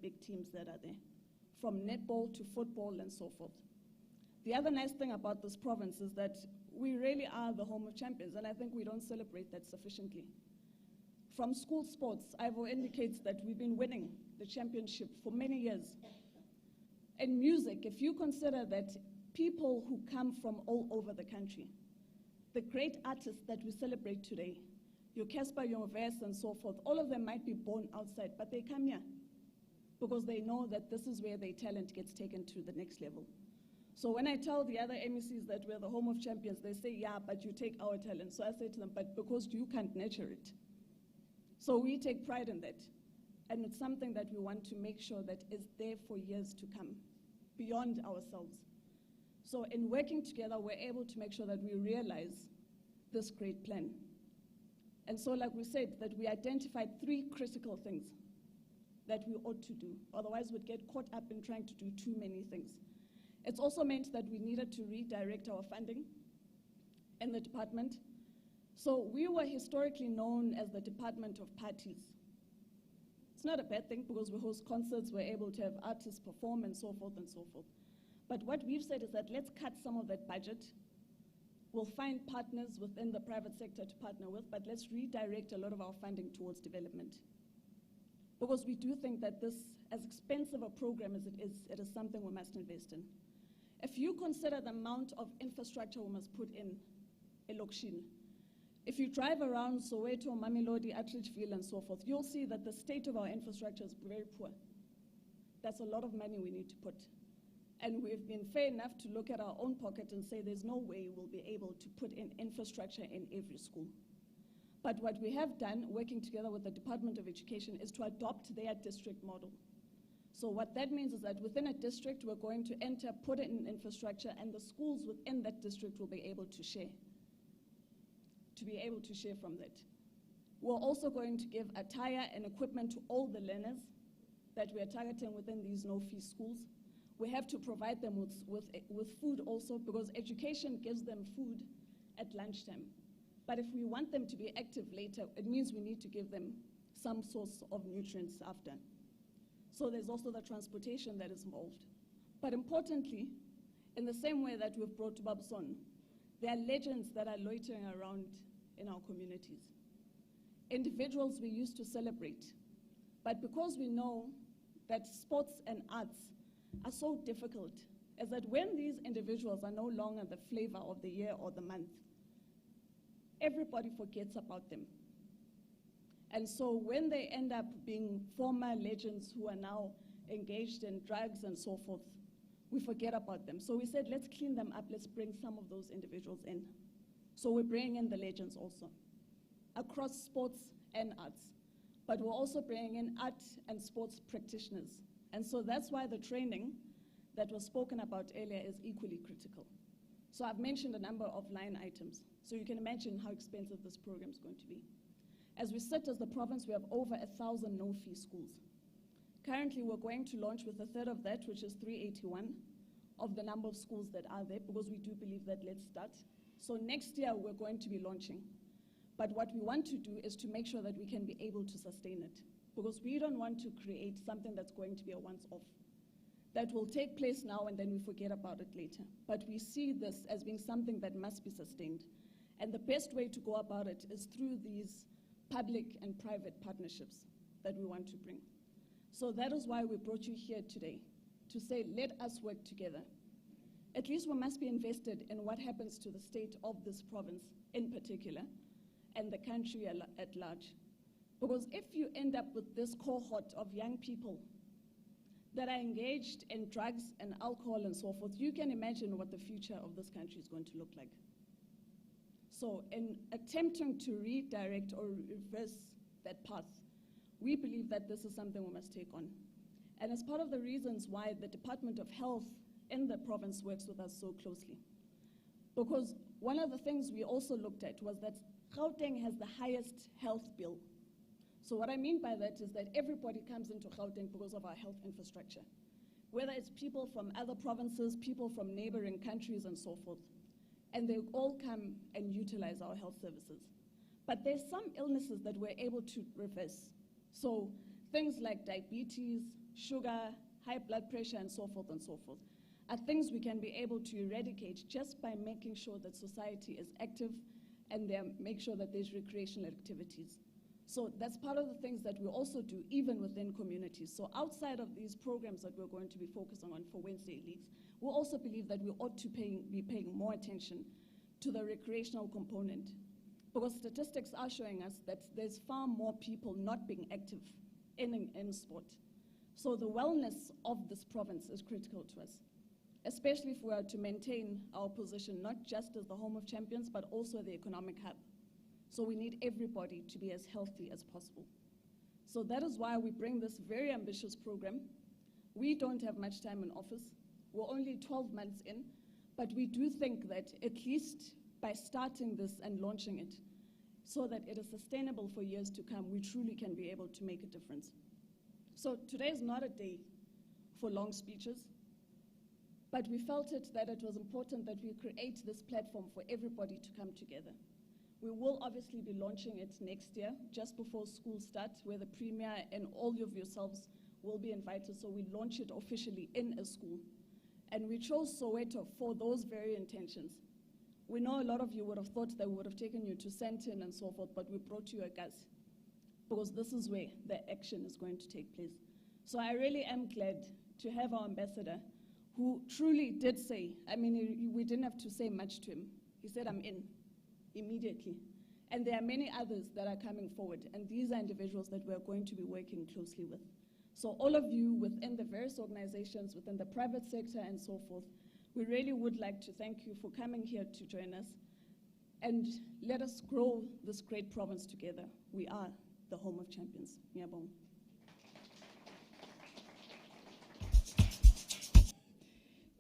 big teams that are there, from netball to football and so forth. The other nice thing about this province is that we really are the home of champions, and I think we don't celebrate that sufficiently. From school sports, Ivo indicates that we've been winning the championship for many years. In music, if you consider that people who come from all over the country, the great artists that we celebrate today, your Casper, your Verse, and so forth, all of them might be born outside, but they come here because they know that this is where their talent gets taken to the next level. So when I tell the other MECs that we're the home of champions, they say, yeah, but you take our talent. So I say to them, but because you can't nurture it. So we take pride in that. And it's something that we want to make sure that is there for years to come, beyond ourselves. So in working together, we're able to make sure that we realize this great plan. And so like we said, that we identified 3 critical things that we ought to do. Otherwise, we'd get caught up in trying to do too many things. It's also meant that we needed to redirect our funding in the department. So we were historically known as the Department of Parties. It's not a bad thing because we host concerts, we're able to have artists perform and so forth and so forth. But what we've said is that let's cut some of that budget. We'll find partners within the private sector to partner with, but let's redirect a lot of our funding towards development. Because we do think that this, as expensive a program as it is something we must invest in. If you consider the amount of infrastructure we must put in Elokishini, if you drive around Soweto, Mamelodi, Atteridgeville, and so forth, you'll see that the state of our infrastructure is very poor. That's a lot of money we need to put. And we've been fair enough to look at our own pocket and say there's no way we'll be able to put in infrastructure in every school. But what we have done, working together with the Department of Education, is to adopt their district model. So what that means is that within a district, we're going to put it in infrastructure, and the schools within that district will be able to share from that. We're also going to give attire and equipment to all the learners that we are targeting within these no-fee schools. We have to provide them with food also, because education gives them food at lunchtime. But if we want them to be active later, it means we need to give them some source of nutrients after. So there's also the transportation that is involved. But importantly, in the same way that we've brought Babson, there are legends that are loitering around in our communities. Individuals we used to celebrate. But because we know that sports and arts are so difficult, is that when these individuals are no longer the flavor of the year or the month, everybody forgets about them. And so when they end up being former legends who are now engaged in drugs and so forth, we forget about them. So we said, let's clean them up, let's bring some of those individuals in. So we're bringing in the legends also, across sports and arts. But we're also bringing in art and sports practitioners. And so that's why the training that was spoken about earlier is equally critical. So I've mentioned a number of line items. So you can imagine how expensive this program is going to be. As we sit as the province, we have over 1,000 no-fee schools. Currently, we're going to launch with a third of that, which is 381 of the number of schools that are there, because we do believe that let's start. So next year, we're going to be launching. But what we want to do is to make sure that we can be able to sustain it, because we don't want to create something that's going to be a once-off, that will take place now and then we forget about it later. But we see this as being something that must be sustained. And the best way to go about it is through these public and private partnerships that we want to bring. So that is why we brought you here today, to say, let us work together. At least we must be invested in what happens to the state of this province in particular, and the country at large. Because if you end up with this cohort of young people that are engaged in drugs and alcohol and so forth, you can imagine what the future of this country is going to look like. So in attempting to redirect or reverse that path, we believe that this is something we must take on. And as part of the reasons why the Department of Health in the province works with us so closely. Because one of the things we also looked at was that Gauteng has the highest health bill. So what I mean by that is that everybody comes into Gauteng because of our health infrastructure, whether it's people from other provinces, people from neighboring countries and so forth. And they all come and utilize our health services. But there's some illnesses that we're able to reverse. So things like diabetes, sugar, high blood pressure, and so forth, are things we can be able to eradicate just by making sure that society is active and make sure that there's recreational activities. So that's part of the things that we also do, even within communities. So outside of these programs that we're going to be focusing on for Wednesday Leagues, we also believe that we ought to be paying more attention to the recreational component, because statistics are showing us that there's far more people not being active in sport. So the wellness of this province is critical to us, especially if we are to maintain our position not just as the home of champions, but also the economic hub. So we need everybody to be as healthy as possible. So that is why we bring this very ambitious program. We don't have much time in office. We're only 12 months in, but we do think that at least by starting this and launching it, so that it is sustainable for years to come, we truly can be able to make a difference. So today is not a day for long speeches, but we felt that it was important that we create this platform for everybody to come together. We will obviously be launching it next year, just before school starts, where the Premier and all of yourselves will be invited, so we launch it officially in a school. And we chose Soweto for those very intentions. We know a lot of you would have thought that we would have taken you to Sandton and so forth, but we brought you a Gas, because this is where the action is going to take place. So I really am glad to have our ambassador, who truly did say, I mean, we didn't have to say much to him. He said, I'm in, immediately. And there are many others that are coming forward, and these are individuals that we're going to be working closely with. So all of you within the various organizations, within the private sector and so forth, we really would like to thank you for coming here to join us, and let us grow this great province together. We are the home of champions. Ngiyabonga.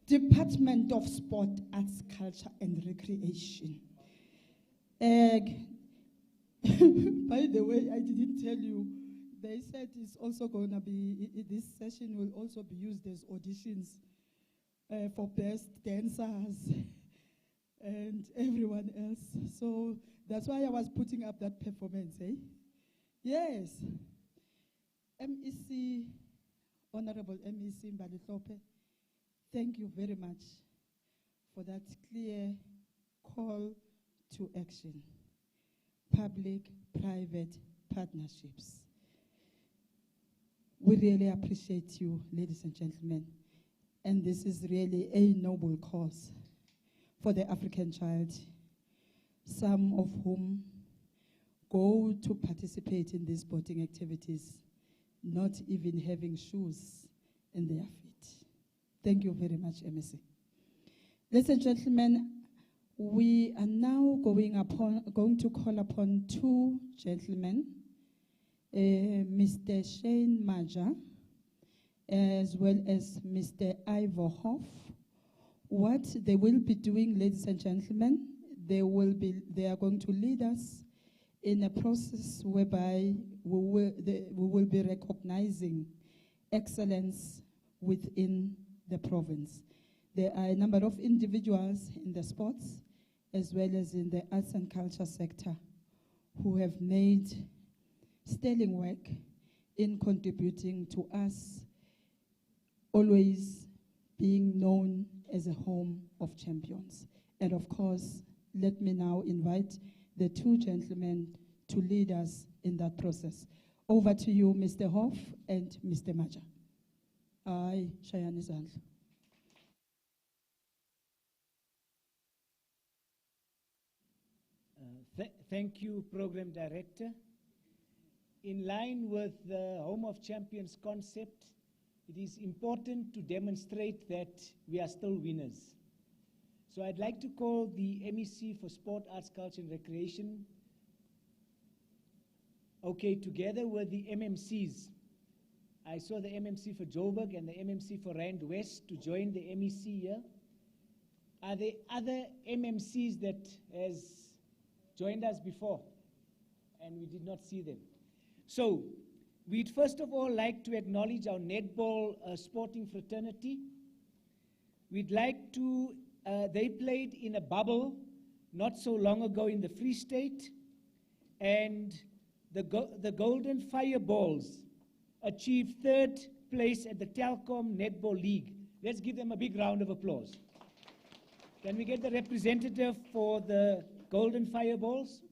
Department of Sport, Arts, Culture and Recreation. By the way, I didn't tell you, they said it's also going to be, this session will also be used as auditions for best dancers and everyone else. So that's why I was putting up that performance, eh? Yes. MEC, Honorable MEC Mbalihlophe, thank you very much for that clear call to action. Public-private partnerships. We really appreciate you, ladies and gentlemen. And this is really a noble cause for the African child, some of whom go to participate in these sporting activities, not even having shoes in their feet. Thank you very much, MSC. Ladies and gentlemen, we are now going to call upon two gentlemen, Mr. Shane Maja, as well as Mr. Ivor Hoff. What they will be doing, ladies and gentlemen, they are going to lead us in a process whereby we will be recognizing excellence within the province. There are a number of individuals in the sports as well as in the arts and culture sector who have made sterling work in contributing to us always being known as a home of champions. And of course, let me now invite the two gentlemen to lead us in that process. Over to you, Mr. Hoff and Mr. Maja. Aye, Shayani Zandla. Thank you, Program Director. In line with the Home of Champions concept, it is important to demonstrate that we are still winners. So I'd like to call the MEC for Sport, Arts, Culture and Recreation, okay, together with the MMCs. I saw the MMC for Joburg and the MMC for Rand West to join the MEC here. Are there other MMCs that has joined us before and we did not see them? So we'd first of all like to acknowledge our netball sporting fraternity. We'd like to, they played in a bubble not so long ago in the Free State, and the Golden Fireballs achieved third place at the Telkom Netball League. Let's give them a big round of applause. Can we get the representative for the Golden Fireballs?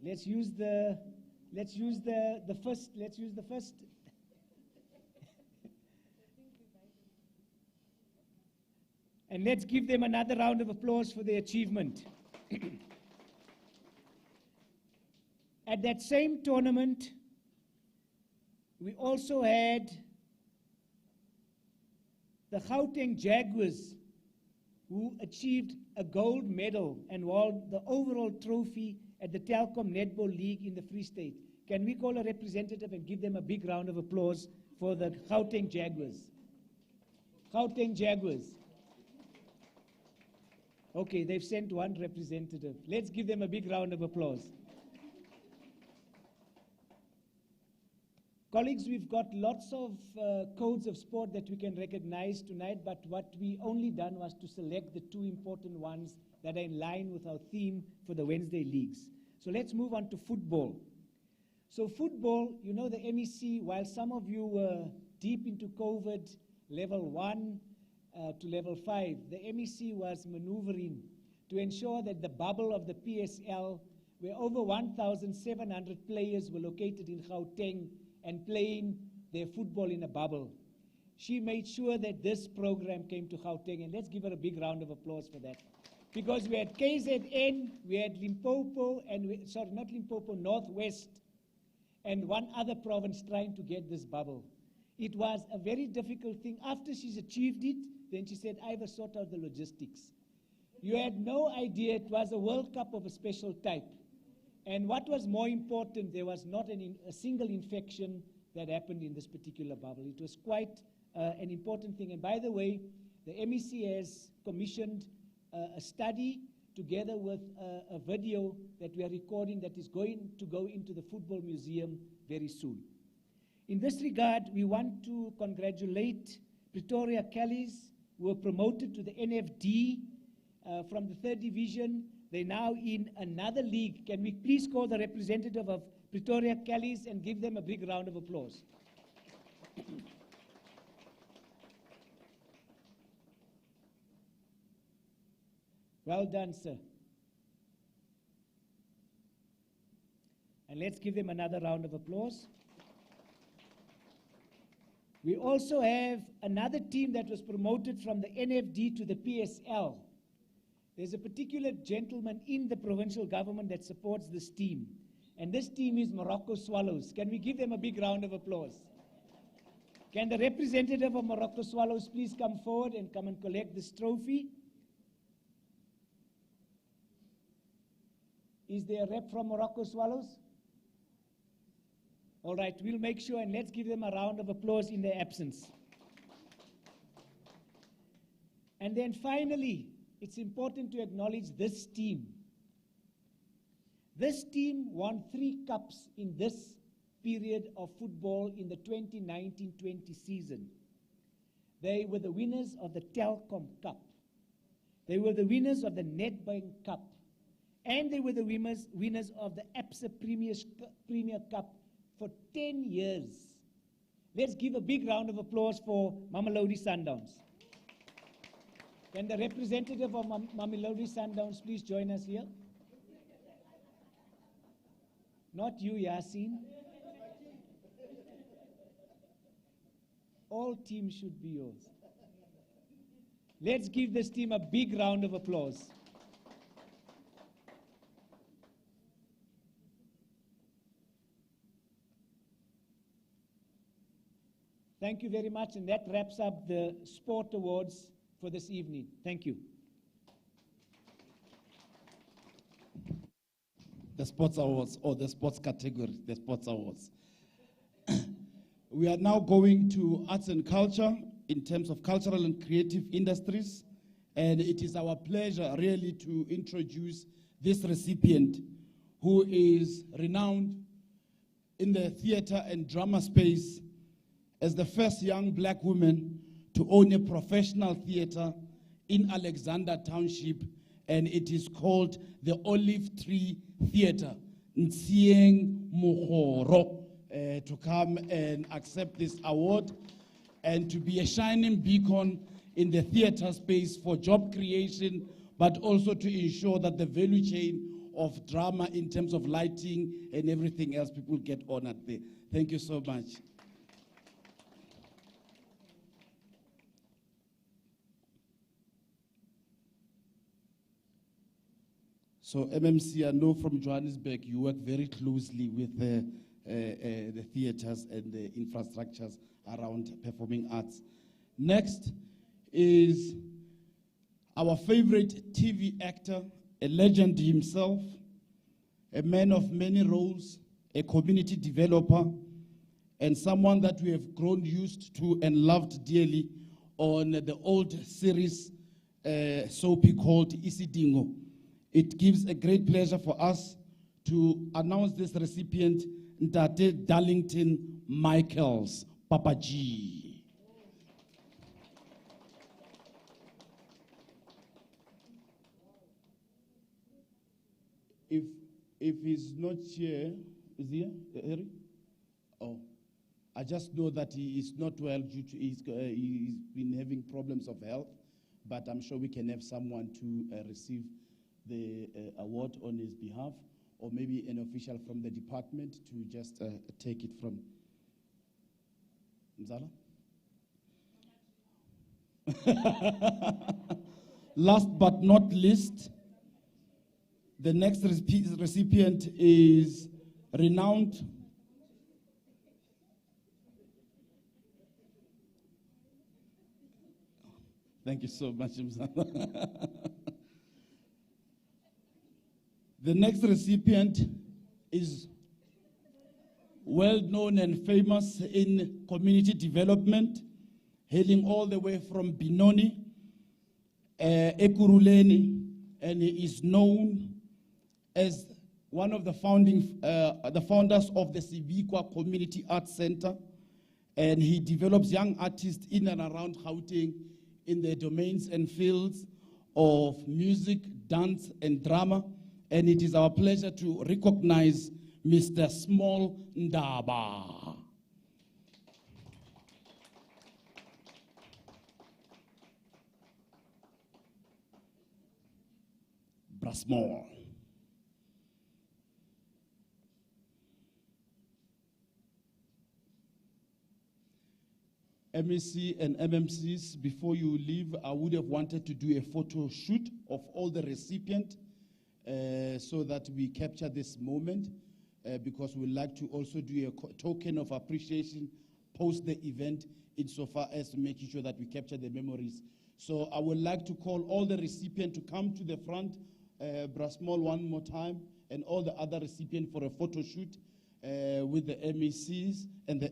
Let's use the first. And let's give them another round of applause for their achievement. At that same tournament, we also had the Gauteng Jaguars, who achieved a gold medal and won the overall trophy at the Telkom Netball League in the Free State. Can we call a representative and give them a big round of applause for the Gauteng Jaguars? Gauteng Jaguars. Okay, they've sent one representative. Let's give them a big round of applause. Colleagues, we've got lots of codes of sport that we can recognize tonight, but what we only done was to select the two important ones that are in line with our theme for the Wednesday leagues. So let's move on to football. So football, you know the MEC, while some of you were deep into COVID, level 1 to level 5, the MEC was maneuvering to ensure that the bubble of the PSL, where over 1,700 players were located in Gauteng and playing their football in a bubble. She made sure that this program came to Gauteng, and let's give her a big round of applause for that. Because we had KZN, we had Limpopo, and not Limpopo, Northwest, and one other province trying to get this bubble. It was a very difficult thing. After she's achieved it, then she said, I will sort out the logistics. You had no idea it was a World Cup of a special type. And what was more important, there was not a single infection that happened in this particular bubble. It was quite an important thing. And by the way, the MEC has commissioned a study together with a video that we are recording that is going to go into the Football Museum very soon. In this regard, we want to congratulate Pretoria Callies, who were promoted to the NFD from the 3rd Division. They're now in another league. Can we please call the representative of Pretoria Callies and give them a big round of applause? Well done, sir. And let's give them another round of applause. We also have another team that was promoted from the NFD to the PSL. There's a particular gentleman in the provincial government that supports this team. And this team is Morocco Swallows. Can we give them a big round of applause? Can the representative of Morocco Swallows please come forward and come and collect this trophy? Is there a rep from Morocco Swallows? All right, we'll make sure, and let's give them a round of applause in their absence. And then finally, it's important to acknowledge this team. This team won 3 cups in this period of football in the 2019-20 season. They were the winners of the Telkom Cup. They were the winners of the Nedbank Cup. And they were the winners of the ABSA Premier Cup for 10 years. Let's give a big round of applause for Mamelodi Sundowns. Can the representative of Mamelodi Sundowns please join us here? Not you, Yasin. All teams should be yours. Let's give this team a big round of applause. Thank you very much, and that wraps up the sport awards for this evening. Thank you. The sports awards, or the sports category, the sports awards. We are now going to arts and culture in terms of cultural and creative industries, and it is our pleasure really to introduce this recipient who is renowned in the theater and drama space as the first young black woman to own a professional theater in Alexander Township and it is called the Olive Tree Theatre. Ntsieng Mogoro, to come and accept this award and to be a shining beacon in the theatre space for job creation, but also to ensure that the value chain of drama in terms of lighting and everything else, people get honored there. Thank you so much. So MMC, I know from Johannesburg, you work very closely with the theaters and the infrastructures around performing arts. Next is our favorite TV actor, a legend himself, a man of many roles, a community developer, and someone that we have grown used to and loved dearly on the old series soapy called Isidingo. It gives a great pleasure for us to announce this recipient, Ntate Darlington Michaels, Papa G. If he's not here, is he here, Harry? Oh, I just know that he is not well due to he's been having problems of health, but I'm sure we can have someone to receive the award on his behalf, or maybe an official from the department to just take it from Nzala. Last but not least, the next recipient is renowned Thank you so much, Mzala. The next recipient is well known and famous in community development, hailing all the way from Binoni, Ekuruleni, and he is known as one of the founders of the Sivikwa Community Arts Center, and he develops young artists in and around Gauteng in the domains and fields of music, dance, and drama. And it is our pleasure to recognize Mr. Small Ndaba. Brasmore. MEC and MMCs, before you leave, I would have wanted to do a photo shoot of all the recipients so that we capture this moment because we'd like to also do a token of appreciation post the event insofar as making sure that we capture the memories. So I would like to call all the recipients to come to the front, Brasmall one more time, and all the other recipients for a photo shoot with the MECs and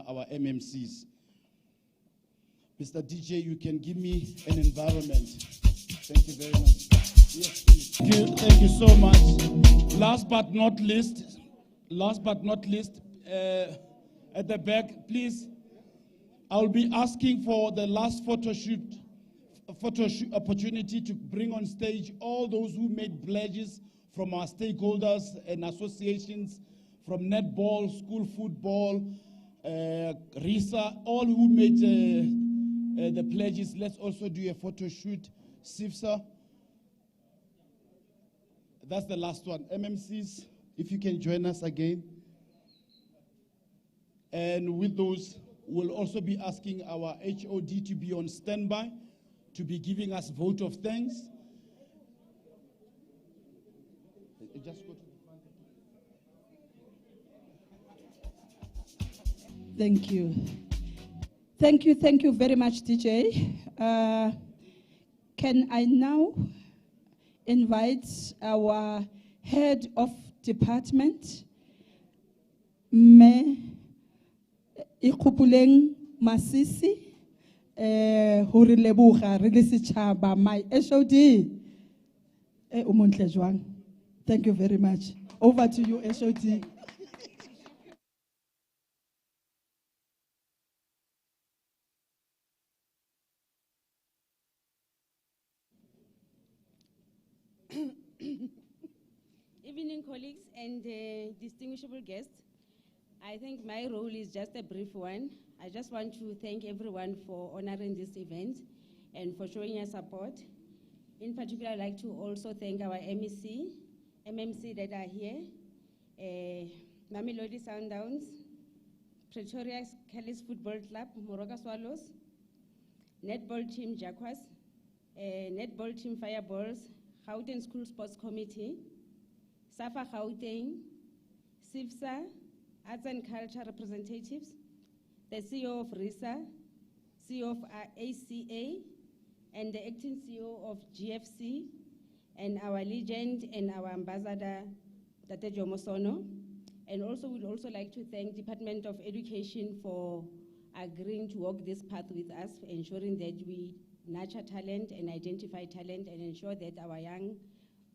our MMCs. Mr. DJ, you can give me an environment. Thank you very much. Yes, please. Thank you so much. Last but not least, at the back, please, I'll be asking for the last photo shoot opportunity to bring on stage all those who made pledges from our stakeholders and associations, from netball, school football, RISA, all who made the pledges. Let's also do a photo shoot. SIFSA. That's the last one. MMCs, if you can join us again. And with those, we'll also be asking our HOD to be on standby, to be giving us vote of thanks. Just go to the front. Thank you. Thank you very much, DJ. Can I now invite our head of department, Me Ikupuleng Masisi, Hurilebuha, Rilisichaba, my HOD. Thank you very much. Over to you, HOD. evening, colleagues and distinguishable guests. I think my role is just a brief one. I just want to thank everyone for honoring this event and for showing your support. In particular, I'd like to also thank our MMC that are here, Mamelodi Sundowns, Pretoria Callis Football Club, Moroka Swallows, Netball Team Jaguars, Netball Team Fireballs, Gauteng School Sports Committee, SAFA Gauteng, SIFSA, Arts and Culture Representatives, the CEO of RISA, CEO of ACA, and the acting CEO of GFC, and our legend and our ambassador, Tate Jomo Sono. And also, we'd also like to thank Department of Education for agreeing to walk this path with us, ensuring that we nurture talent and identify talent and ensure that our young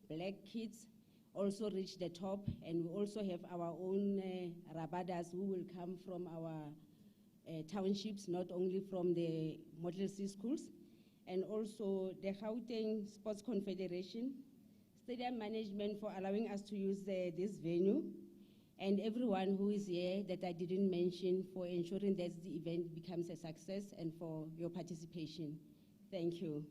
black kids also reach the top. And we also have our own rabadas who will come from our townships, not only from the Model C schools. And also the Gauteng Sports Confederation, Stadium Management for allowing us to use this venue, and everyone who is here that I didn't mention for ensuring that the event becomes a success and for your participation. Thank you.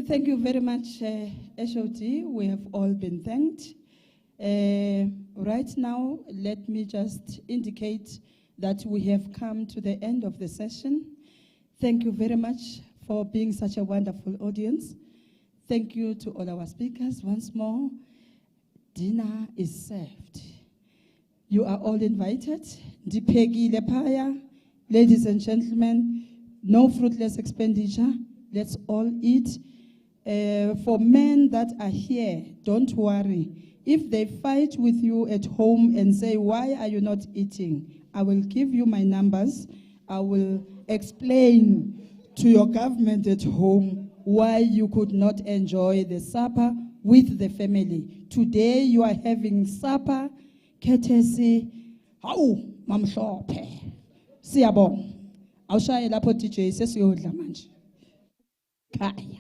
Thank you very much, HOD. We have all been thanked. Right now, let me just indicate that we have come to the end of the session. Thank you very much for being such a wonderful audience. Thank you to all our speakers once more. Dinner is served. You are all invited. Dipegi lepaya, ladies and gentlemen, no fruitless expenditure. Let's all eat. For men that are here, don't worry. If they fight with you at home and say, why are you not eating? I will give you my numbers. I will explain to your government at home why you could not enjoy the supper with the family. Today you are having supper, courtesy. Hawu, mamhlophe. Siyabonga. Awushayela lapho DJ sesiyodla manje. Kaya.